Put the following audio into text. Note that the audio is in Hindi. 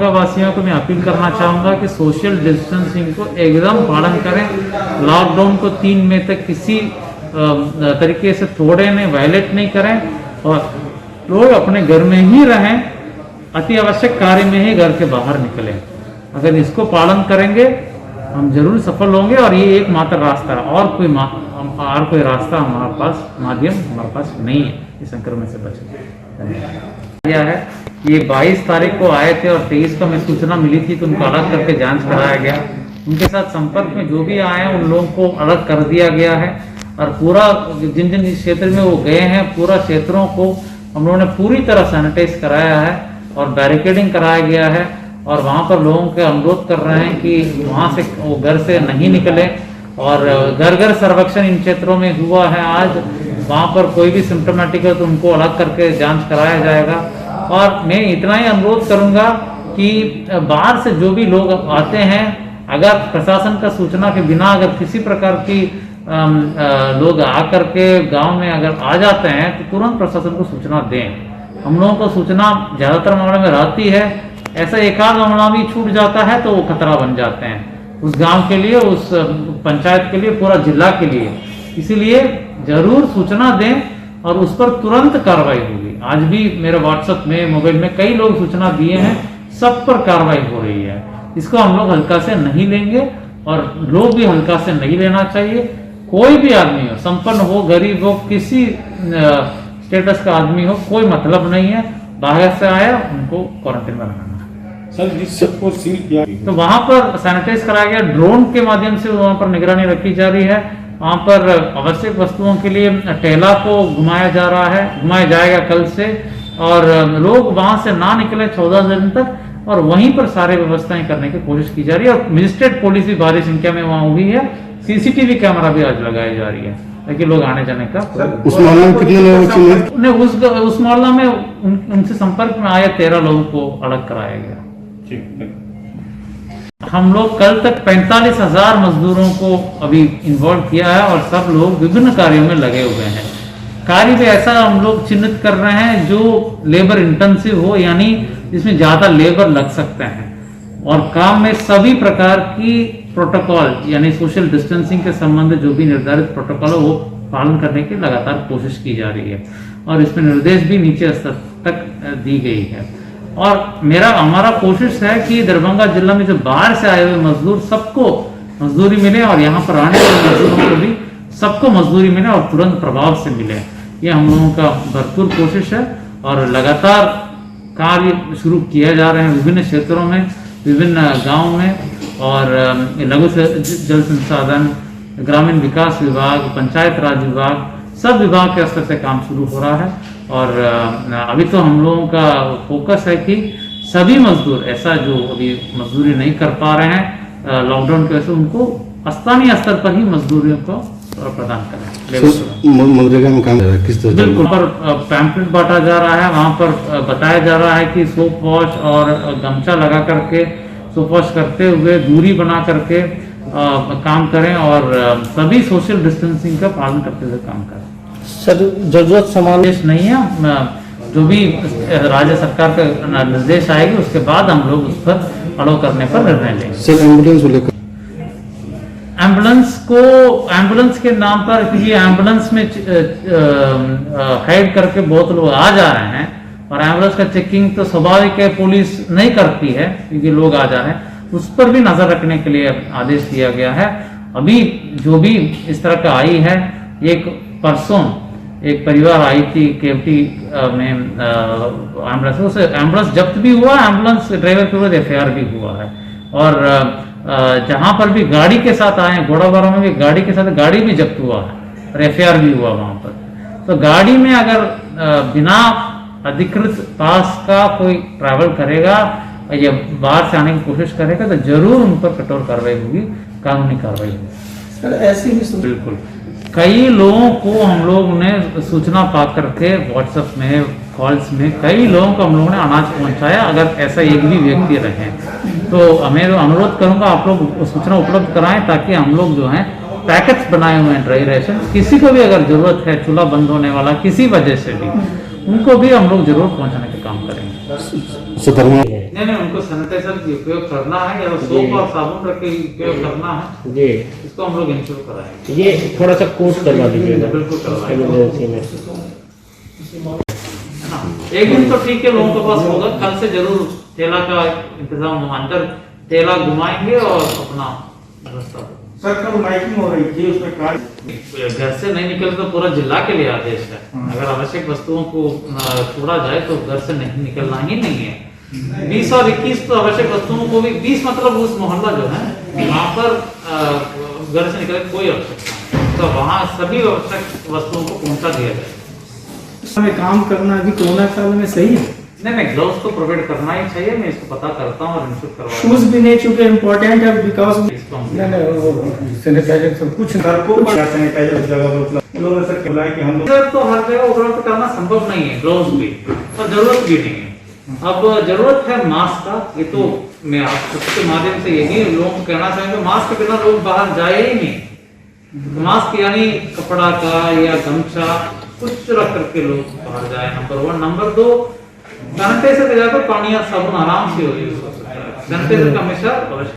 दरभंगा वासियों को मैं अपील करना चाहूँगा कि सोशल डिस्टेंसिंग को एकदम पालन करें। लॉकडाउन को 3 मई तक किसी तरीके से तोड़े नहीं, वायलेट नहीं करें और लोग अपने घर में ही रहें, अति आवश्यक कार्य में ही घर के बाहर निकलें। अगर इसको पालन करेंगे हम जरूर सफल होंगे और ये एकमात्र रास्ता है, और कोई रास्ता हमारे पास, माध्यम हमारे पास नहीं है इस संक्रमण से बचने। यह है ये 22 तारीख को आए थे और 23 को मैं सूचना मिली थी तो उनको अलग करके जांच कराया गया। उनके साथ संपर्क में जो भी आए हैं उन लोगों को अलग कर दिया गया है और पूरा जिन जिन क्षेत्र में वो गए हैं पूरा क्षेत्रों को हम लोगों ने पूरी तरह सैनिटाइज कराया है और बैरिकेडिंग कराया गया है और वहाँ पर लोगों के अनुरोध कर रहे हैं कि वहाँ से वो घर से नहीं निकले और घर घर सर्वेक्षण इन क्षेत्रों में हुआ है। आज वहाँ पर कोई भी सिम्टोमेटिक है तो उनको अलग करके जांच कराया जाएगा। और मैं इतना ही अनुरोध करूँगा कि बाहर से जो भी लोग आते हैं अगर प्रशासन का सूचना के बिना अगर किसी प्रकार की लोग आकर के गांव में अगर आ जाते हैं तो तुरंत प्रशासन को सूचना दें। हम लोगों को सूचना ज़्यादातर मामले में रहती है, ऐसा एक आध मामला भी छूट जाता है तो वो खतरा बन जाते हैं उस गांव के लिए, उस पंचायत के लिए, पूरा जिला के लिए। इसीलिए जरूर सूचना दें और उस पर तुरंत कार्रवाई होगी। आज भी मेरे व्हाट्सएप में, मोबाइल में कई लोग सूचना दिए हैं, सब पर कार्रवाई हो रही है। इसको हम लोग हल्का से नहीं लेंगे और लोग भी हल्का से नहीं लेना चाहिए। कोई भी आदमी हो, संपन्न हो, गरीब हो, किसी स्टेटस का आदमी हो, कोई मतलब नहीं है। बाहर से आया उनको क्वारंटाइन में रखना सर। जिस सबको सील किया तो वहां पर सैनिटाइज कराया गया, ड्रोन के माध्यम से वहां पर निगरानी रखी जा रही है। वहां पर आवश्यक वस्तुओं के लिए टेला को घुमाया जा रहा है, घुमाया जाएगा कल से और लोग वहां से ना निकले 14 दिन तक और वहीं पर सारे व्यवस्थाएं करने की कोशिश की जा रही है। और मजिस्ट्रेट पुलिस भी भारी संख्या में वहां हुई है, सीसीटीवी कैमरा भी आज लगाई जा रही है ताकि लोग आने जाने का। उस मोहल्ला में कितने लोग उस मोहल्ला में उनसे संपर्क में आए 13 लोगों को अलग कराया गया। हम लोग कल तक 45,000 मजदूरों को अभी इन्वॉल्व किया है और सब लोग विभिन्न कार्यों में लगे हुए हैं। कार्य भी ऐसा हम लोग चिन्हित कर रहे हैं जो लेबर इंटेंसिव हो, यानी जिसमें ज्यादा लेबर लग सकते हैं और काम में सभी प्रकार की प्रोटोकॉल यानी सोशल डिस्टेंसिंग के संबंध जो भी निर्धारित प्रोटोकॉल है वो पालन करने की लगातार कोशिश की जा रही है और इसमें निर्देश भी नीचे स्तर तक दी गई है। और हमारा कोशिश है कि दरभंगा जिला में जो बाहर से आए हुए मजदूर सबको मजदूरी मिले और यहाँ पर आने वाले मजदूरों को भी सबको मजदूरी मिले और तुरंत प्रभाव से मिले। ये हम लोगों का भरपूर कोशिश है और लगातार कार्य शुरू किए जा रहे हैं विभिन्न क्षेत्रों में, विभिन्न गाँव में और लघु जल संसाधन, ग्रामीण विकास विभाग, पंचायत राज विभाग, सब विभाग के स्तर से काम शुरू हो रहा है। और अभी तो हम लोगों का फोकस है कि सभी मजदूर ऐसा जो अभी मजदूरी नहीं कर पा रहे हैं लॉकडाउन की वजह से उनको स्थानीय स्तर पर ही मजदूरियों को प्रदान करें। मनरेगा में काम किस तरह? बिल्कुल, पर पैम्पलेट बांटा जा रहा है, वहाँ पर बताया जा रहा है कि सोप वॉश और गमछा लगा करके सोप वॉश करते हुए दूरी बना करके काम करें और सभी सोशल डिस्टेंसिंग का पालन करते हुए काम करें। सर, जरूरत सामान नहीं है, जो भी राज्य सरकार का निर्देश आएगी उसके बाद हम लोग उस पर अलो करने पर निर्णय लेंगे। सर, एम्बुलेंस को लेकर एम्बुलेंस के नाम पर, क्योंकि एम्बुलेंस में हाइड करके बहुत लोग आ जा रहे हैं और एम्बुलेंस का चेकिंग तो स्वाभाविक है पुलिस नहीं करती है क्योंकि लोग आ जा रहे हैं, उस पर भी नजर रखने के लिए आदेश दिया गया है। अभी जो भी इस तरह का आई है, एक परसों एक परिवार आई थी केवटी में एम्बुलेंस, उसे एम्बुलेंस जब्त भी हुआ, एम्बुलेंस ड्राइवर के ऊपर FIR भी हुआ है और जहां पर भी गाड़ी के साथ आए, घोड़ाबारा में भी गाड़ी के साथ गाड़ी भी जब्त हुआ है और FIR भी हुआ वहां पर। तो गाड़ी में अगर बिना अधिकृत पास का कोई ट्रैवल करेगा या बाहर से आने की कोशिश करेगा तो जरूर उन पर कठोर कार्रवाई होगी, कानूनी कार्रवाई होगी। सर, ऐसी भी बिल्कुल कई लोगों को हम लोग ने सूचना पा करके व्हाट्सएप में, कॉल्स में कई लोगों को हम लोगों ने अनाज पहुंचाया। अगर ऐसा एक भी व्यक्ति रहे तो मैं तो अनुरोध करूंगा आप लोग सूचना उपलब्ध कराएं ताकि हम लोग जो है पैकेट्स बनाए हुए हैं ड्राई राशन, किसी को भी अगर जरूरत है चूल्हा बंद होने वाला किसी वजह से भी, उनको भी हम लोग जरूर पहुंचाने का काम करेंगे। नहीं नहीं, उनको सैनिटाइजर की उपयोग करना है या तो सोप और साबुन रख के उपयोग करना है, जी इसको हम लोग इंश्योर कराएंगे। ये थोड़ा सा कोर्स करवा दीजिएगा बिल्कुल करवाएंगे। इमरजेंसी में। है ना। एक दिन तो ठीक है, लोगों के पास होगा, कल से जरूर ठेला का इंतजाम हम अंदर ठेला घुमाएंगे और अपना रास्ता। सर कल माइकिंग हो रही थी, उसमें कार घर से नहीं निकले तो पूरा जिला के लिए आदेश है, अगर आवश्यक वस्तुओं को छोड़ा जाए तो घर से नहीं निकलना ही नहीं है। 20 और 21 तो आवश्यक वस्तुओं को भी, 20 मतलब उस मोहल्ला जो है वहाँ पर घर से निकले कोई आवश्यकता नहीं, तो वहाँ सभी आवश्यक वस्तुओं को पहुँचा दिया जाए। हमें काम करना अभी कोरोना काल में सही है। नहीं नहीं, ग्लव्स तो प्रोवाइड करना ही चाहिए, मैं इसको पता करता हूँ और इंश्योर करवा शूज भी नहीं, चूंकि इम्पोर्टेंट है बिकॉज सैनिटाइजर सब कुछ सड़कों पर सैनिटाइजर उस जगह पर उपलब्ध। लोगों ने सर बुलाया कि हम लोग तो हर जगह उपलब्ध करना संभव नहीं है, ग्लव्स भी, और जरूरत भी नहीं है। अब जरूरत है मास्क का, ये तो मैं आप सबके माध्यम से यही लोगों को कहना चाहेंगे, मास्क के बिना लोग बाहर जाए ही नहीं। मास्क यानी कपड़ा का या गमछा कुछ रख करके लोग बाहर जाए, नंबर 1। नंबर 2, सैनिटाइजर के जाकर पानी या साबुन आराम से हो सकता है, सैनिटाइजर का हमेशा